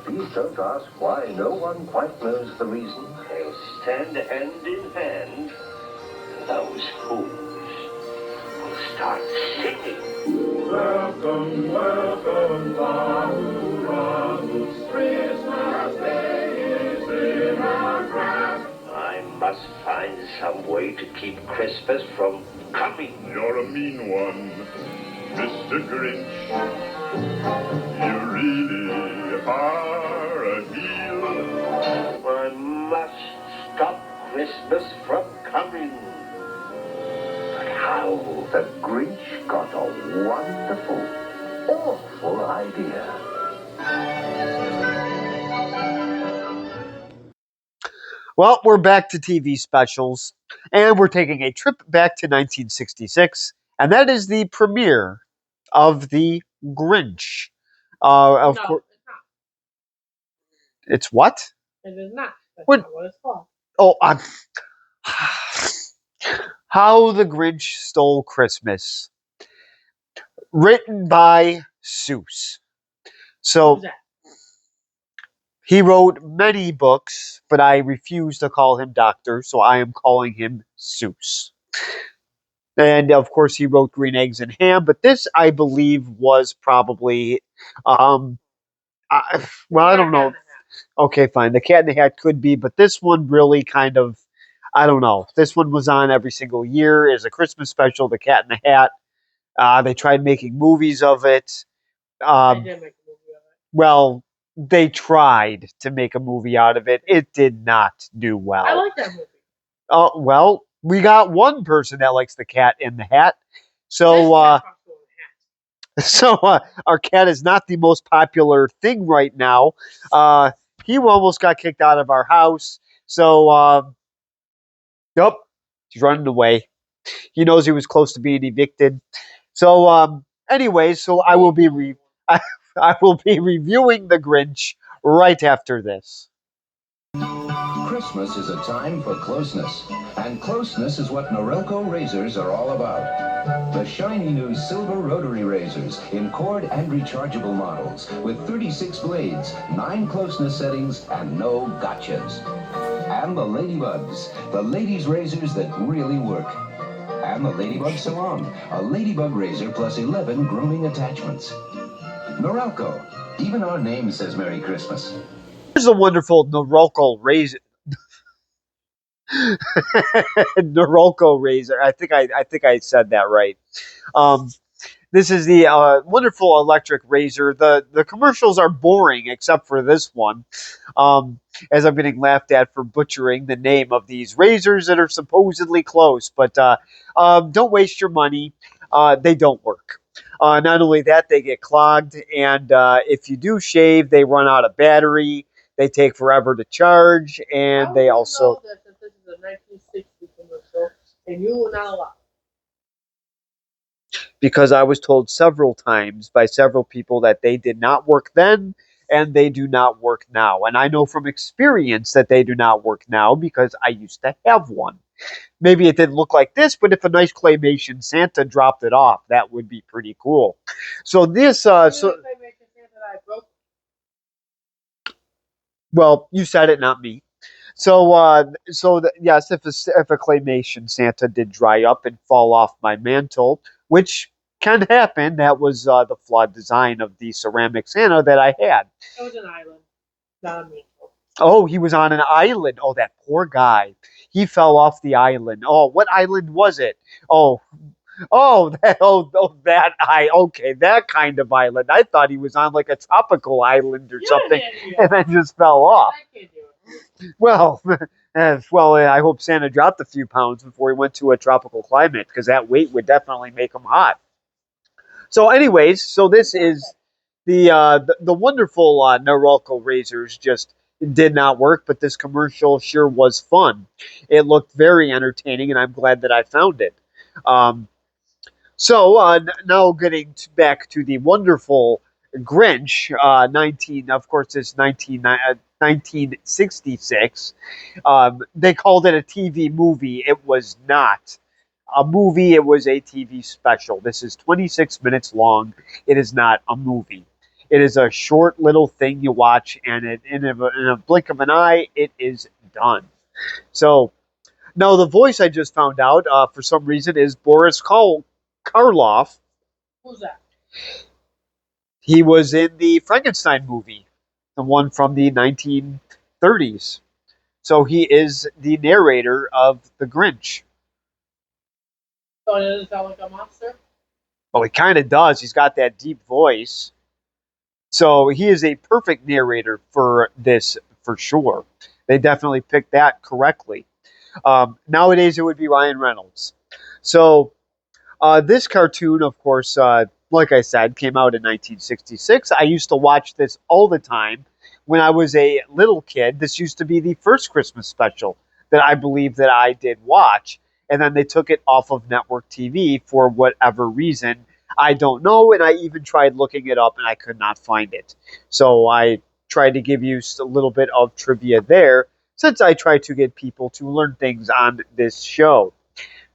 Please don't ask why. No one quite knows the reason. They'll stand hand in hand, and those fools will start singing. Welcome, welcome, Bahu Rahu. Christmas Day is in our grasp. I must find some way to keep Christmas from coming. You're a mean one, Mr. Grinch. You really are a heel. I must stop Christmas from coming. But how? The Grinch got a wonderful, awful idea. Well, we're back to TV specials, and we're taking a trip back to 1966, and that is the premiere of The Grinch. Of No, course, it's not. it's what? It is not. That's What? not what it's called. Oh, I'm. How the Grinch Stole Christmas, written by Seuss. So Who's that? he wrote many books, but I refuse to call him Doctor, so I am calling him Seuss. And of course, he wrote Green Eggs and Ham, but this, I believe, was probably, I don't know. Okay, fine. The Cat in the Hat could be, but this one really kind of, I don't know. This one was on every single year as a Christmas special, The Cat in the Hat. They tried making movies of it. I did make a movie of it. Well, they tried to make a movie out of it. It did not do well. I like that movie. Well, we got one person that likes The Cat in the Hat. This So, cat talks to a hat. so our cat is not the most popular thing right now. He almost got kicked out of our house. So, yep, he's running away. He knows he was close to being evicted. So, anyways, so I will be I will be reviewing The Grinch right after this. Christmas is a time for closeness, and closeness is what Norelco razors are all about. The shiny new silver rotary razors in cord and rechargeable models with 36 blades, 9 closeness settings, and no gotchas. And the Ladybugs, the ladies' razors that really work. And the Ladybug Salon, a ladybug razor plus 11 grooming attachments. Norelco, even our name says Merry Christmas. Here's a wonderful Norelco razor. Norelco razor. I think I said that right. This is the wonderful electric razor. The commercials are boring except for this one, as I'm getting laughed at for butchering the name of these razors that are supposedly close. But don't waste your money. They don't work. Not only that, they get clogged, and if you do shave, they run out of battery. They take forever to charge, and How they would you also. know that this is a 1960 commercial and you will not allow? Because I was told several times by several people that they did not work then and they do not work now. And I know from experience that they do not work now because I used to have one. Maybe it didn't look like this, but if a nice claymation Santa dropped it off, that would be pretty cool. So this, well, you said it, not me. So, yes, if a claymation Santa did dry up and fall off my mantle, which can happen, that was the flawed design of the ceramic Santa that I had. It was an island, not a mantle. Oh, he was on an island. Oh, that poor guy. He fell off the island. Oh, what island was it? Okay, that kind of island. I thought he was on like a tropical island or something, and then just fell off. I can't do it. Well, I hope Santa dropped a few pounds before he went to a tropical climate, because that weight would definitely make him hot. So, anyways, so this is the wonderful Norelco razors just did not work, but this commercial sure was fun. It looked very entertaining, and I'm glad that I found it. Now getting back to the wonderful Grinch, of course, it's 1966. They called it a TV movie. It was not a movie. It was a TV special. This is 26 minutes long. It is not a movie. It is a short little thing you watch, and in a blink of an eye, it is done. So now the voice I just found out, for some reason, is Karloff. Who's that? He was in the Frankenstein movie, the one from the 1930s. So he is the narrator of The Grinch. So it doesn't sound like a monster? Well, he kind of does. He's got that deep voice. So he is a perfect narrator for this, for sure. They definitely picked that correctly. Nowadays, it would be Ryan Reynolds. So this cartoon, of course, like I said, came out in 1966. I used to watch this all the time when I was a little kid. This used to be the first Christmas special that I believe that I did watch. And then they took it off of network TV for whatever reason. I don't know. And I even tried looking it up and I could not find it. So I tried to give you a little bit of trivia there since I try to get people to learn things on this show.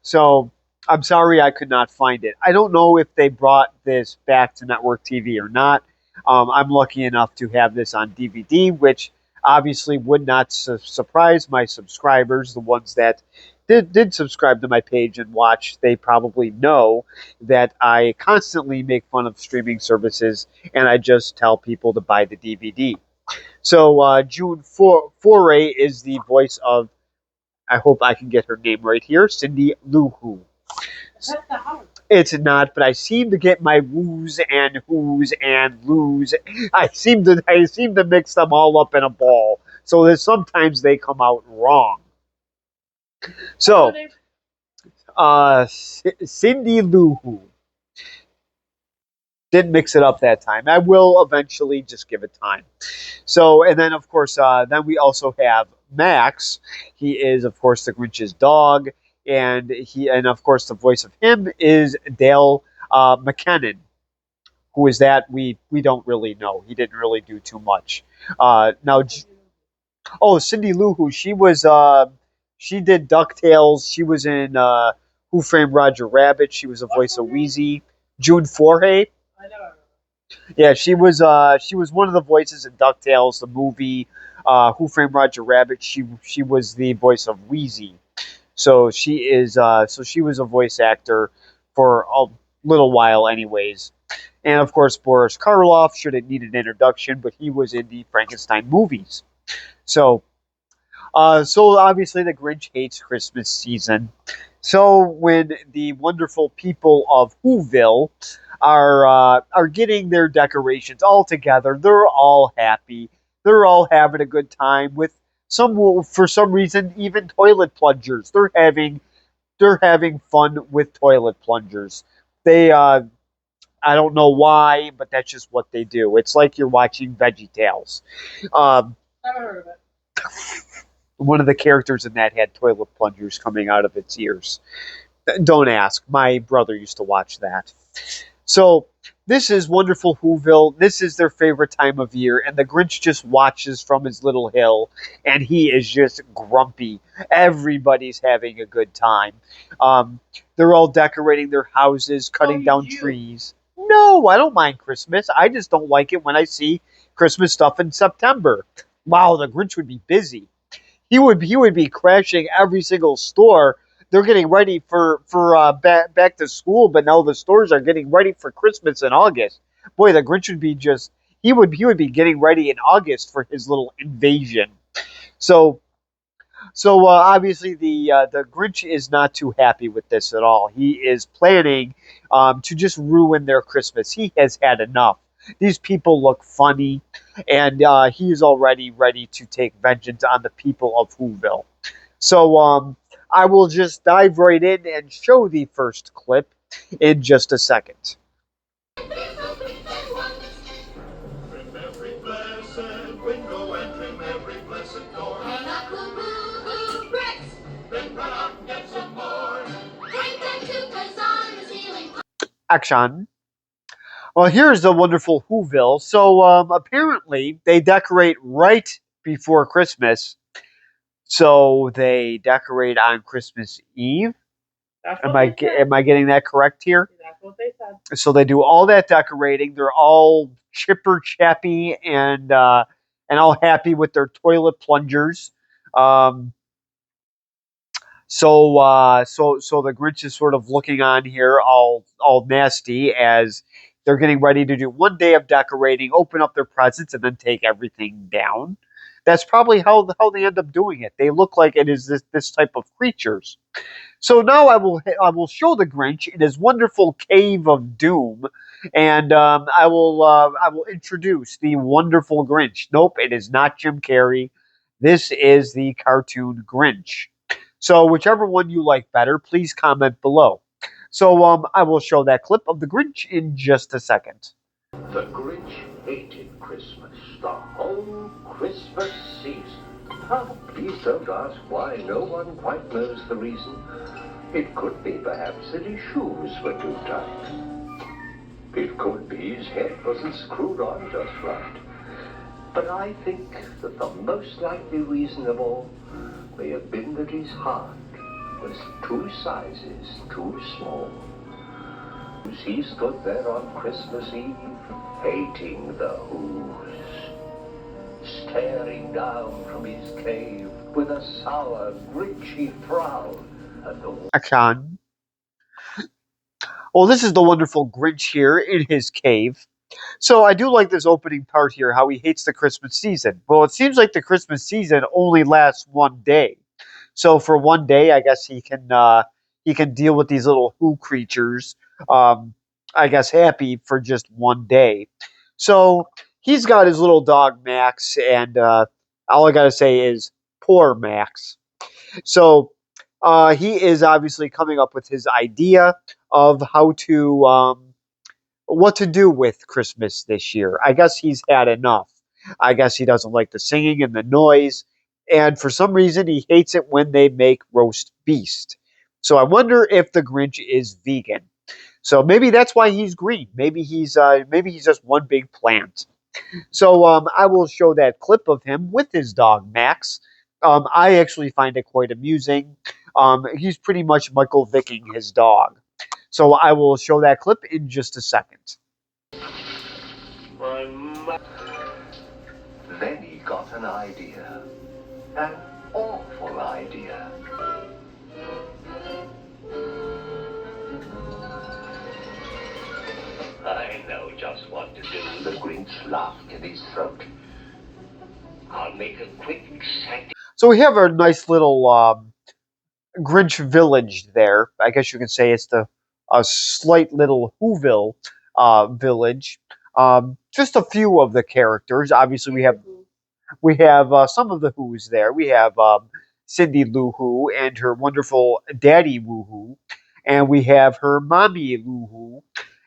So I'm sorry I could not find it. I don't know if they brought this back to network TV or not. I'm lucky enough to have this on DVD, which obviously would not surprise my subscribers, the ones that did subscribe to my page and watch. They probably know that I constantly make fun of streaming services and I just tell people to buy the DVD. So June Foray is the voice of, I hope I can get her name right here, Cindy Lou Who. That's the house. It's not, but I seem to get my woos and whoos and loos. I seem to mix them all up in a ball. So that sometimes they come out wrong. So Cindy Lou Who. Didn't mix it up that time. I will eventually, just give it time. So, and then of course, then we also have Max. He is, of course, the Grinch's dog, and of course, the voice of him is Dale McKennon. Who is that? We don't really know. He didn't really do too much. Now, oh, Cindy Lou Who. She did Ducktales. She was in Who Framed Roger Rabbit. She was the voice of Wheezy. June Forhay. I never. Yeah, she was one of the voices in DuckTales, the movie. Who Framed Roger Rabbit. She was the voice of Wheezy. So she was a voice actor for a little while, anyways. And of course, Boris Karloff shouldn't need an introduction, but he was in the Frankenstein movies. So so obviously the Grinch hates Christmas season. So when the wonderful people of Whoville are getting their decorations all together, they're all happy. They're all having a good time with some, for some reason, even toilet plungers. They're having fun with toilet plungers. They I don't know why, but that's just what they do. It's like you're watching Veggie Tales. Um, Never heard of it. One of the characters in that had toilet plungers coming out of its ears. Don't ask. My brother used to watch that. So this is wonderful Whoville. This is their favorite time of year, and the Grinch just watches from his little hill, and he is just grumpy. Everybody's having a good time. They're all decorating their houses, cutting down trees. No, I don't mind Christmas. I just don't like it when I see Christmas stuff in September. Wow, the Grinch would be busy. He would be crashing every single store. They're getting ready for back to school, but now the stores are getting ready for Christmas in August. Boy, the Grinch would be just he would be getting ready in August for his little invasion. So obviously the Grinch is not too happy with this at all. He is planning to just ruin their Christmas. He has had enough. These people look funny, and he is already ready to take vengeance on the people of Whoville. So I will just dive right in and show the first clip in just a second. In every blessed window and trim every blessed door. Hang up boo-boo-hoo bricks. Then run out and get some more. Hang them cuckoos on the ceiling. Action. Well, here's the wonderful Whoville. So apparently they decorate right before Christmas. So they decorate on Christmas Eve. That's Am what they said. am I getting that correct here? That's what they said. So they do all that decorating. They're all chipper chappy and all happy with their toilet plungers. Um, so the Grinch is sort of looking on here, all nasty, as they're getting ready to do one day of decorating, open up their presents, and then take everything down. That's probably how they end up doing it. They look like it is this type of creatures. So now I will show the Grinch in his wonderful cave of doom, and I will introduce the wonderful Grinch. Nope, it is not Jim Carrey. This is the cartoon Grinch. So whichever one you like better, please comment below. So I will show that clip of the Grinch in just a second. The Grinch hated Christmas, the whole Christmas season. Ah, please don't ask why. No one quite knows the reason. It could be perhaps that his shoes were too tight. It could be his head wasn't screwed on just right. But I think that the most likely reason of all may have been that his heart was 2 sizes too small. He stood there on Christmas Eve, hating the Who's, staring down from his cave with a sour, grinchy frown at the Akan. Well, this is the wonderful Grinch here in his cave. So I do like this opening part here, how he hates the Christmas season. Well, it seems like the Christmas season only lasts one day. So for one day, I guess he can deal with these little Who creatures. I guess happy for just one day. So he's got his little dog Max, and all I gotta say is poor Max. So he is obviously coming up with his idea of how to what to do with Christmas this year. I guess he's had enough. I guess he doesn't like the singing and the noise, and for some reason he hates it when they make roast beast. So I wonder if the Grinch is vegan. So maybe that's why he's green. Maybe he's just one big plant. So I will show that clip of him with his dog Max. I actually find it quite amusing. He's pretty much Michael Vicking his dog. So I will show that clip in just a second. Then he got an idea. An awful idea. I know just what to do. The Grinch laughed in his throat. I'll make a quick sack. So we have our nice little Grinch village there. I guess you can say it's a slight little Whoville village. Just a few of the characters. Obviously, we have some of the Who's there. We have Cindy Lou Who and her wonderful daddy Woo Hoo, and we have her mommy Lou Who,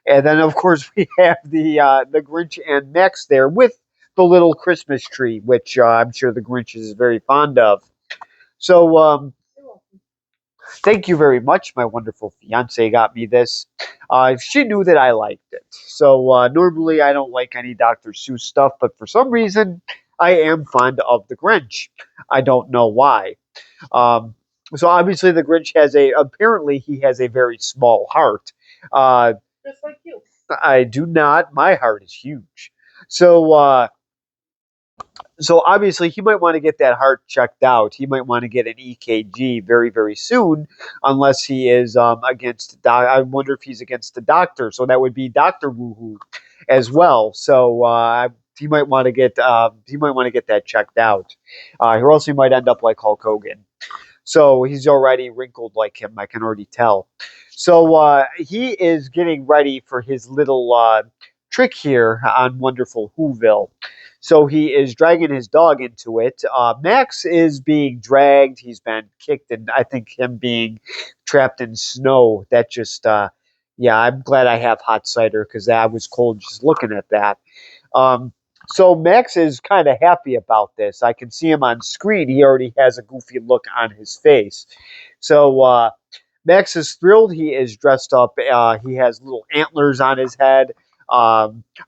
and then of course we have the Grinch and Max there with the little Christmas tree, which I'm sure the Grinch is very fond of. So thank you very much. My wonderful fiance got me this. She knew that I liked it. So normally I don't like any Dr. Seuss stuff, but for some reason I am fond of the Grinch. I don't know why. Um, so obviously the Grinch apparently he has a very small heart. Uh, Just like you. I do not. My heart is huge. So so obviously he might want to get that heart checked out. He might want to get an EKG very, very soon, unless he is against. I wonder if he's against the doctor. So that would be Doctor Woohoo as well. So he might want to get that checked out, or else he might end up like Hulk Hogan. So he's already wrinkled like him. I can already tell. So he is getting ready for his little trick here on Wonderful Whoville. So he is dragging his dog into it. Max is being dragged. He's been kicked, and I think him being trapped in snow. That just, yeah, I'm glad I have hot cider because I was cold just looking at that. Um, so Max is kind of happy about this. I can see him on screen. He already has a goofy look on his face. So Max is thrilled. He is dressed up. He has little antlers on his head.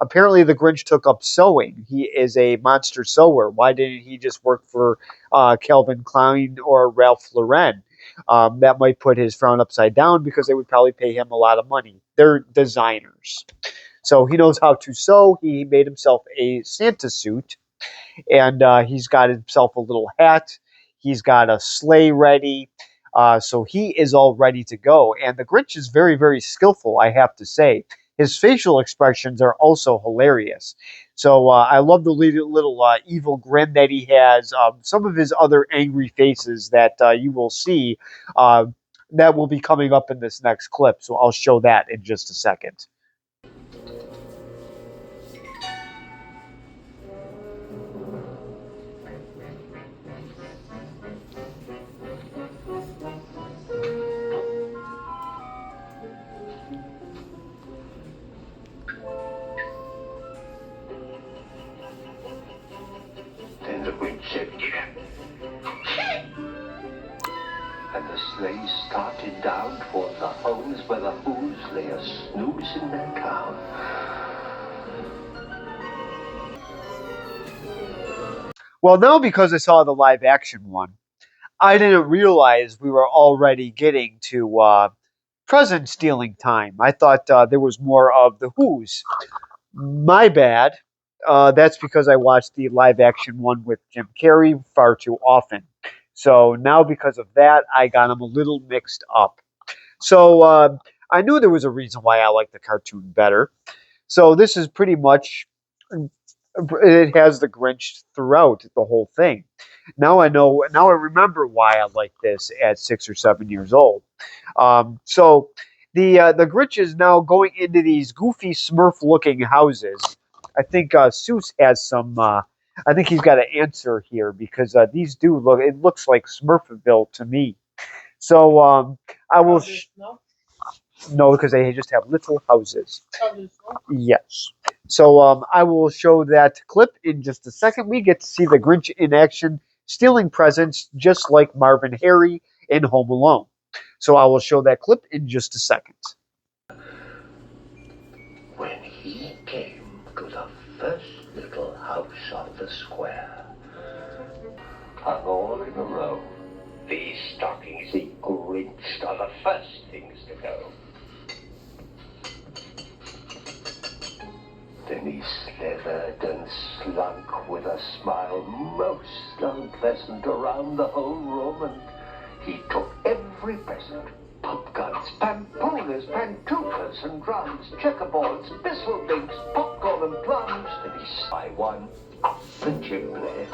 Apparently, the Grinch took up sewing. He is a monster sewer. Why didn't he just work for Calvin Klein or Ralph Lauren? that might put his frown upside down because they would probably pay him a lot of money. They're designers. So he knows how to sew. He made himself a Santa suit, and he's got himself a little hat. He's got a sleigh ready. So he is all ready to go. And the Grinch is very, very skillful, I have to say. His facial expressions are also hilarious. So I love the little evil grin that he has. Some of his other angry faces that you will see uh, that will be coming up in this next clip. So I'll show that in just a second. Then the Grinch said, and the sleigh started down towards the homes where the Who's lay a snooze in their town. Well, now because I saw the live action one, I didn't realize we were already getting to present stealing time. I thought there was more of the Who's. My bad. That's because I watched the live action one with Jim Carrey far too often. So now, because of that, I got them a little mixed up. So I knew there was a reason why I liked the cartoon better. So this is pretty much, it has the Grinch throughout the whole thing. Now I know. Now I remember why I like this at 6 or 7 years old. So the Grinch is now going into these goofy Smurf-looking houses. I think Seuss has some. I think he's got an answer here because these do look. It looks like Smurfville to me. So I will. No? No, because they just have little houses. Others, no? Yes. So I will show that clip in just a second. We get to see the Grinch in action, stealing presents just like Marvin Harry in Home Alone. So I will show that clip in just a second. When he came to the first little house on the square, hung all in a row, these stockings he Grinched are the first things to go. Then he slithered and slunk with a smile most unpleasant around the whole room, and he took every present. Pop guns, pampooners, pantouflas and drums, checkerboards, bistle-binks, popcorn and plums, and he by one up the chimney.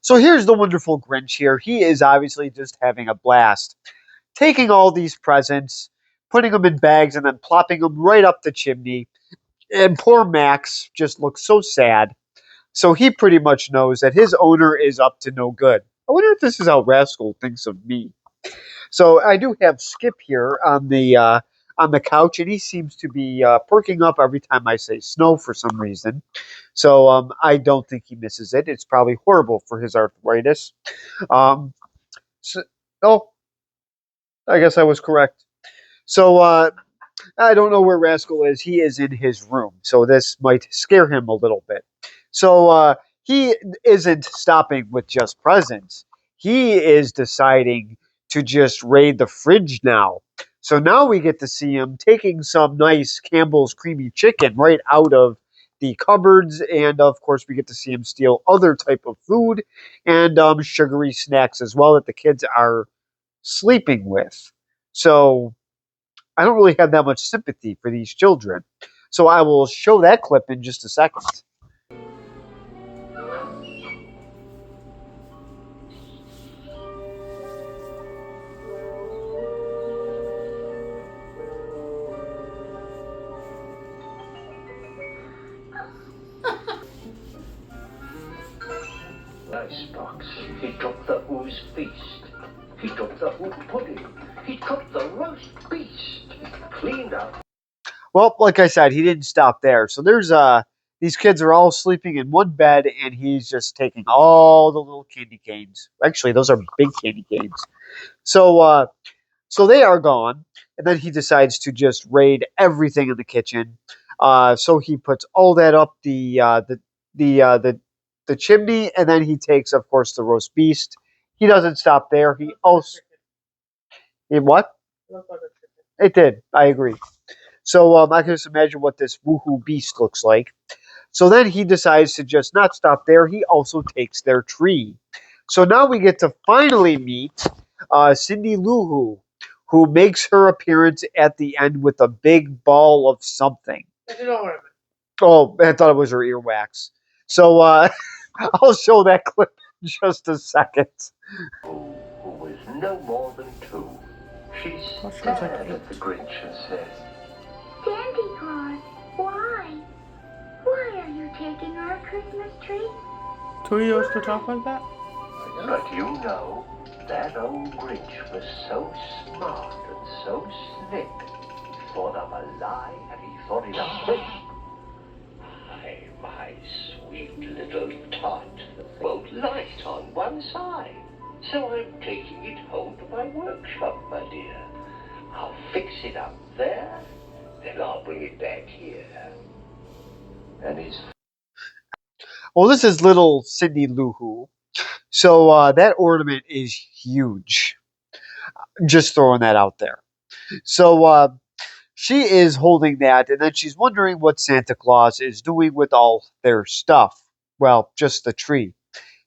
So here's the wonderful Grinch here. He is obviously just having a blast, taking all these presents, putting them in bags, and then plopping them right up the chimney. And poor Max just looks so sad. So he pretty much knows that his owner is up to no good. I wonder if this is how Rascal thinks of me. So I do have Skip here on the couch, and he seems to be perking up every time I say snow for some reason. So I don't think he misses it. It's probably horrible for his arthritis. Um, so, oh, I guess I was correct. So I don't know where Rascal is. He is in his room, so this might scare him a little bit. So he isn't stopping with just presents. He is deciding to just raid the fridge now. So now we get to see him taking some nice Campbell's creamy chicken right out of the cupboards, and of course we get to see him steal other type of food and sugary snacks as well that the kids are sleeping with. So I don't really have that much sympathy for these children. So I will show that clip in just a second. Icebox. He took the Who's feast. He took the Who pudding. He took the roast beast. He cleaned up. Well, like I said, he didn't stop there. So there's these kids are all sleeping in one bed, and he's just taking all the little candy canes. Actually, those are big candy canes. So so they are gone, and then he decides to just raid everything in the kitchen. So he puts all that up the chimney, and then he takes, of course, the roast beast he doesn't stop there. He also what? It looks like a chicken. It did. I agree. So I can just imagine what this woohoo beast looks like. So then he decides to just not stop there. He also takes their tree. So now we get to finally meet Cindy Lou who makes her appearance at the end with a big ball of something. It's an ornament. Oh, I thought it was her earwax. So I'll show that clip in just a second. Who was no more than 2. She stared at the Grinch and said, Santa Claus, why? Why are you taking our Christmas tree? 2 years to talk like that? but you know, that old Grinch was so smart and so slick. He thought of a lie and he thought it up quick. My sweet little tot won't light on one side, so I'm taking it home to my workshop, my dear. I'll fix it up there, then I'll bring it back here. And he's Well, this is little Cindy Lou Who. So that ornament is huge. Just throwing that out there. So she is holding that, and then she's wondering what Santa Claus is doing with all their stuff. Well, just the tree.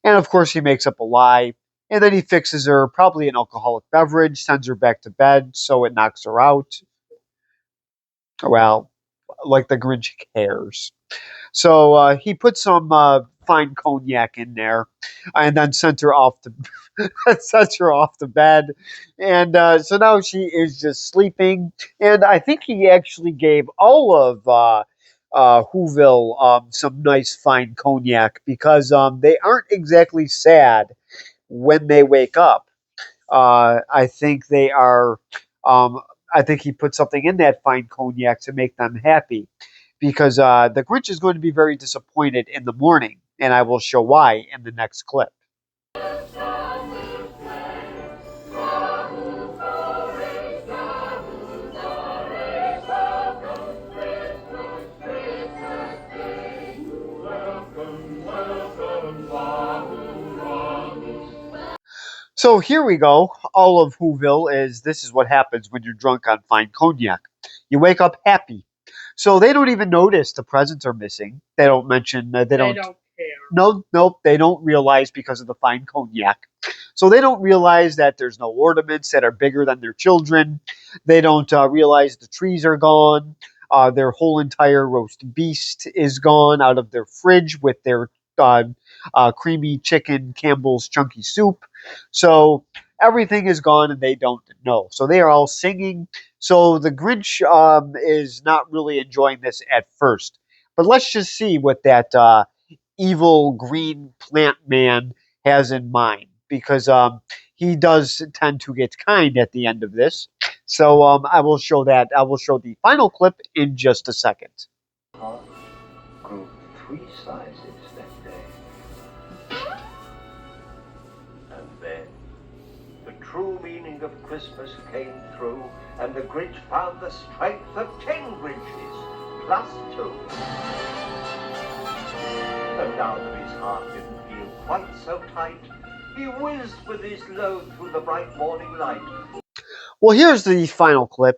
And of course, he makes up a lie, and then he fixes her probably an alcoholic beverage, sends her back to bed, so it knocks her out. Well, like the Grinch cares. So he put some fine cognac in there, and then sent her off to sent her off to bed. And so now she is just sleeping. And I think he actually gave all of Whoville some nice fine cognac because they aren't exactly sad when they wake up. I think they are. Um, I think he put something in that fine cognac to make them happy, because the Grinch is going to be very disappointed in the morning, and I will show why in the next clip. So here we go. All of Whoville is this is what happens when you're drunk on fine cognac. You wake up happy. So they don't even notice the presents are missing. They don't mention. They don't. care. No, nope. They don't realize because of the fine cognac. So they don't realize that there's no ornaments that are bigger than their children. They don't realize the trees are gone. Their whole entire roast beast is gone out of their fridge with their uh, creamy chicken Campbell's chunky soup. So everything is gone and they don't know. So they are all singing. So the Grinch is not really enjoying this at first. But let's just see what that evil green plant man has in mind, because he does tend to get kind at the end of this. So I will show that. I will show the final clip in just a second. heart grew 3 sizes that day. And then the true meaning of Christmas came through, and the Grinch found the strength of 10 Grinches, plus 2. And now that his heart didn't feel quite so tight, he whizzed with his load through the bright morning light. Well, here's the final clip.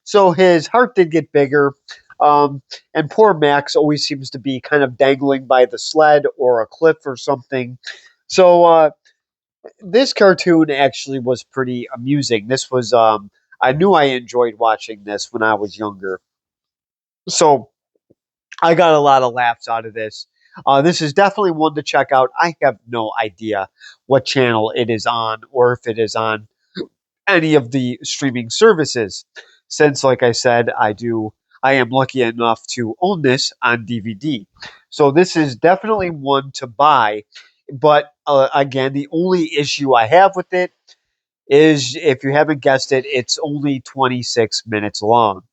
So his heart did get bigger, and poor Max always seems to be kind of dangling by the sled or a cliff or something. So this cartoon actually was pretty amusing. This was I knew I enjoyed watching this when I was younger. So I got a lot of laughs out of this. This is definitely one to check out. I have no idea what channel it is on or if it is on any of the streaming services. Since, like I said, I am lucky enough to own this on DVD. So this is definitely one to buy. But again, the only issue I have with it is, if you haven't guessed it, it's only 26 minutes long.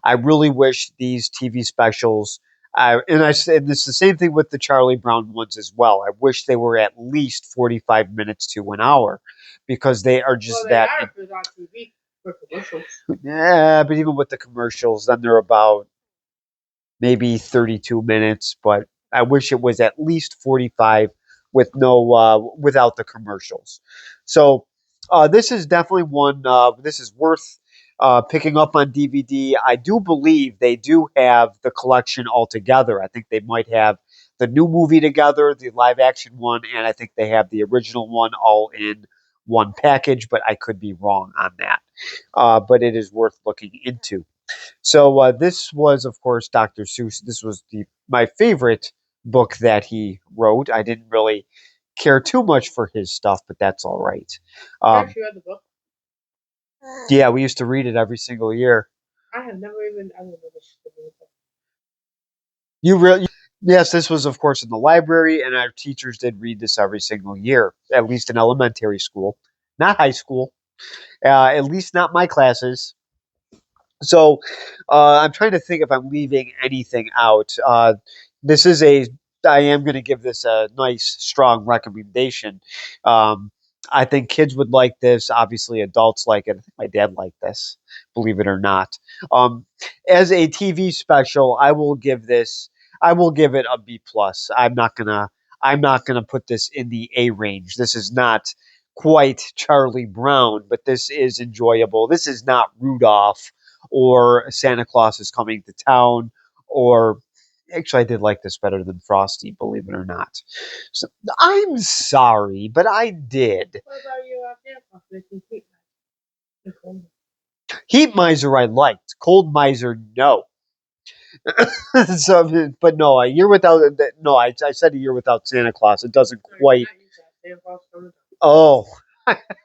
I really wish these TV specials, and I said this is the same thing with the Charlie Brown ones as well. I wish they were at least 45 minutes to an hour, because they are just Well, they that. are if it's on TV for commercials. Yeah, but even with the commercials, then they're about maybe 32 minutes. But I wish it was at least 45 with no without the commercials. So this is definitely one. This is worth picking up on DVD. I do believe they do have the collection all together. I think they might have the new movie together, the live action one, and I think they have the original one all in one package. But I could be wrong on that. But it is worth looking into. So this was, of course, Dr. Seuss. This was my favorite book that he wrote. I didn't really care too much for his stuff, but that's all right. I Um, actually read the book. yeah, we used to read it every single year. I have never even. I don't know this. You really? Yes, this was, of course, in the library, and our teachers did read this every single year, at least in elementary school, not high school. At least not my classes. So I'm trying to think if I'm leaving anything out. This is a. I am going to give this a nice, strong recommendation. Um, I think kids would like this. Obviously, adults like it. I think my dad liked this, believe it or not. Um, as a TV special, I will give this. I will give it a B plus. I'm not gonna. I'm not gonna put this in the A range. This is not quite Charlie Brown, but this is enjoyable. This is not Rudolph or Santa Claus is coming to town, or actually, I did like this better than Frosty, believe it or not. So, I'm sorry, but I did. What about you out there, Papa? Heat Miser, I liked. Cold Miser, no. So, but no, a year without no, I said a year without Santa Claus. It doesn't quite. Oh,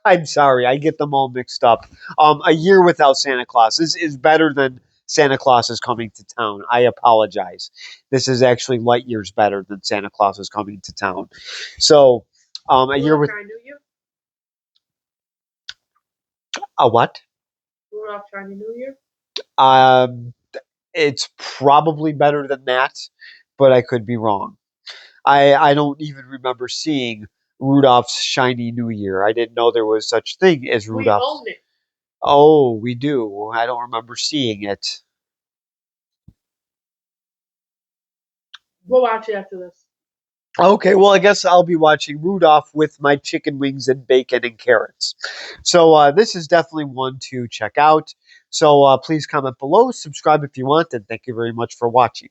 I'm sorry, I get them all mixed up. A year without Santa Claus is better than Santa Claus is coming to town. I apologize. This is actually light years better than Santa Claus is coming to town. So, a year with a what? Rudolph Chinese New Year. Um, it's probably better than that, but I could be wrong. I don't even remember seeing Rudolph's Shiny New Year. I didn't know there was such thing as We Rudolph. own it. Oh, we do. I don't remember seeing it. We'll watch it after this. Okay, well, I guess I'll be watching Rudolph with my chicken wings and bacon and carrots. So this is definitely one to check out. So please comment below, subscribe if you want, and thank you very much for watching.